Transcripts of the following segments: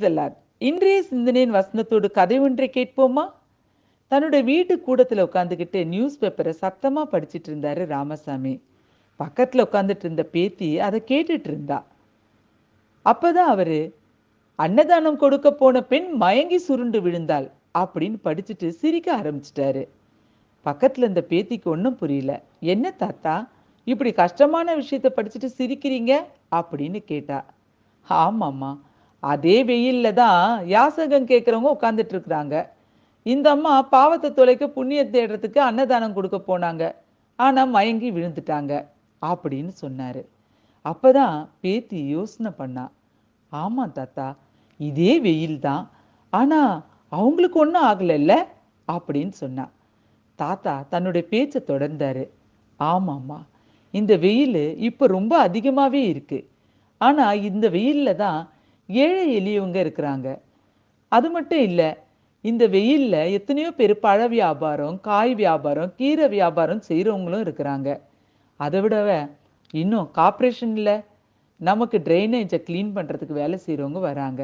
த Lord. இன்றைய சிந்தனையின் வசனத்தோடு கதை ஒன்றை கேட்போமா? தன்னோட வீட்டு கூடத்துல உட்காந்துக்கிட்டு நியூஸ் பேப்பரை சத்தமா படிச்சிட்டு இருந்தாரு ராமசாமி. பக்கத்துல உட்காந்துட்டு இருந்த பேத்தி அதை கேட்டுட்டு இருந்தா. அப்பதான் அவரு, அன்னதானம் கொடுக்க போன பெண் மயங்கி சுருண்டு விழுந்தாள் அப்படின்னு படிச்சுட்டு சிரிக்க ஆரம்பிச்சிட்டாரு. பக்கத்துல இருந்த பேத்திக்கு ஒன்றும் புரியல. என்ன தாத்தா, இப்படி கஷ்டமான விஷயத்த படிச்சுட்டு சிரிக்கிறீங்க அப்படின்னு கேட்டா. ஆமாம்மா, அதே வெயில்ல தான் யாசகம் கேட்குறவங்க உட்காந்துட்டு இருக்கிறாங்க. இந்த அம்மா பாவத்தை தொலைக்க புண்ணியம் தேடுறதுக்கு அன்னதானம் கொடுக்க போனாங்க. ஆனா மயங்கி விழுந்துட்டாங்க அப்படின்னு சொன்னாரு. அப்பதான் பேத்தி யோசனை பண்ணா. ஆமா தாத்தா, இதே வெயில் தான். ஆனா அவங்களுக்கு ஒன்றும் ஆகலைல்ல அப்படின்னு சொன்னா. தாத்தா தன்னுடைய பேச்சை தொடர்ந்தாரு. ஆமாம்மா, இந்த வெயில் இப்போ ரொம்ப அதிகமாகவே இருக்கு. ஆனால் இந்த வெயிலில் தான் ஏழை எளியவங்க இருக்கிறாங்க. அது மட்டும் இல்லை, இந்த வெயிலில் எத்தனையோ பேர் பழ வியாபாரம், காய் வியாபாரம், கீரை வியாபாரம் செய்கிறவங்களும் இருக்கிறாங்க. அதை விடவ இன்னும் கார்ப்பரேஷனில் நமக்கு ட்ரைனேஜை க்ளீன் பண்ணுறதுக்கு வேலை செய்கிறவங்க வராங்க.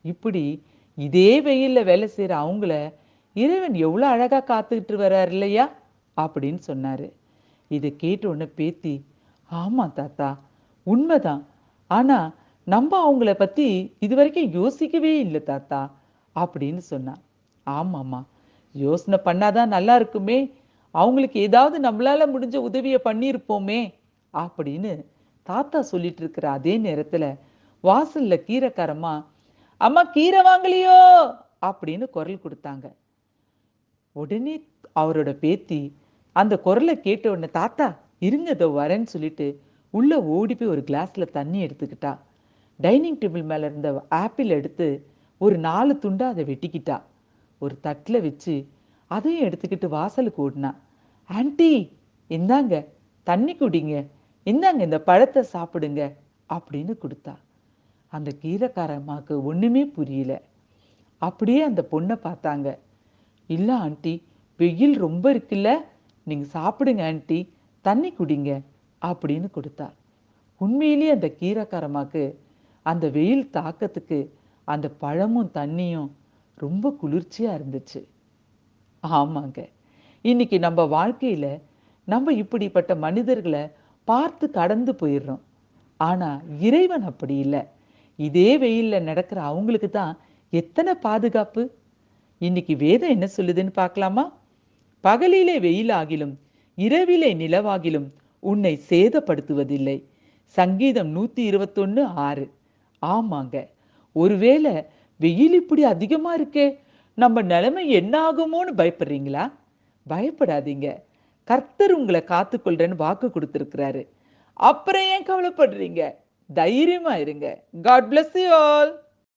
இப்படி இதே வெயிலில் வேலை செய்கிற அவங்கள இறைவன் எவ்வளோ அழகாக காத்துக்கிட்டு வர்றார் இல்லையா அப்படின்னு சொன்னார். இதை கேட்ட உடனே பேத்தி, ஆமாம் தாத்தா, உண்மைதான். ஆனால் நம்ம அவங்கள பற்றி இது வரைக்கும் யோசிக்கவே இல்லை தாத்தா அப்படின்னு சொன்னான். ஆமாம்மா, யோசனை பண்ணாதான் நல்லா இருக்குமே, அவங்களுக்கு ஏதாவது நம்மளால முடிஞ்ச உதவியை பண்ணியிருப்போமே அப்படின்னு தாத்தா சொல்லிட்டு இருக்கிற அதே நேரத்துல வாசல்ல கீரைக்காரம்மா, அம்மா கீரை வாங்கலையோ அப்படின்னு குரல் கொடுத்தாங்க. உடனே அவரோட பேத்தி அந்த குரலை கேட்ட உடனே, தாத்தா இருங்க இதோ வரேன்னு சொல்லிட்டு உள்ள ஓடி போய் ஒரு கிளாஸ்ல தண்ணி எடுத்துக்கிட்டா. டைனிங் டேபிள் மேல இருந்த ஆப்பிள் எடுத்து ஒரு 4 துண்டா அதை வெட்டிக்கிட்டா. ஒரு தட்டில் வச்சு அதையும் எடுத்துக்கிட்டு வாசலுக்கு ஓடினா. ஆன்ட்டி, இந்தாங்க தண்ணி குடிங்க, இந்தாங்க இந்த பழத்தை சாப்பிடுங்க அப்படின்னு கொடுத்தா. அந்த கீரைக்காரம்மாக்கு ஒண்ணுமே புரியல. அப்படியே அந்த பொண்ணை பார்த்தாங்க. இல்லை ஆண்டி, வெயில் ரொம்ப இருக்குல்ல, நீங்க சாப்பிடுங்க ஆண்டி, தண்ணி குடிங்க அப்படின்னு கொடுத்தா. உண்மையிலேயே அந்த கீரைக்காரம்மாக்கு அந்த வெயில் தாக்கத்துக்கு அந்த பழமும் தண்ணியும் ரொம்ப குளிர்ச்சியா இருந்துச்சு. ஆமாங்க, இன்னைக்கு நம்ம வாழ்க்கையில நம்ம இப்படிப்பட்ட மனிதர்களை பார்த்து கடந்து போயிடுறோம். ஆனா இறைவன் அப்படி இல்லை. இதே வெயில்ல நடக்கிற அவங்களுக்கு தான் எத்தனை பாதுகாப்பு. இன்னைக்கு வேதம் என்ன சொல்லுதுன்னு பார்க்கலாமா? பகலிலே வெயிலாகிலும் இரவிலே நிலவாகிலும் உன்னை சேதப்படுத்துவதில்லை. சங்கீதம் 121:6. ஆமாங்க, ஒருவேளை வெயில் இப்படி அதிகமா இருக்கே, நம்ம நிலைமை என்ன ஆகுமோன்னு பயப்படுறீங்களா? பயப்படாதீங்க. கர்த்தர் உங்களை காத்துக்கொள்றேன்னு வாக்கு கொடுத்திருக்கிறாரு. அப்புறம் ஏன் கவலைப்படுறீங்க? தைரியமா இருங்க. God bless you all.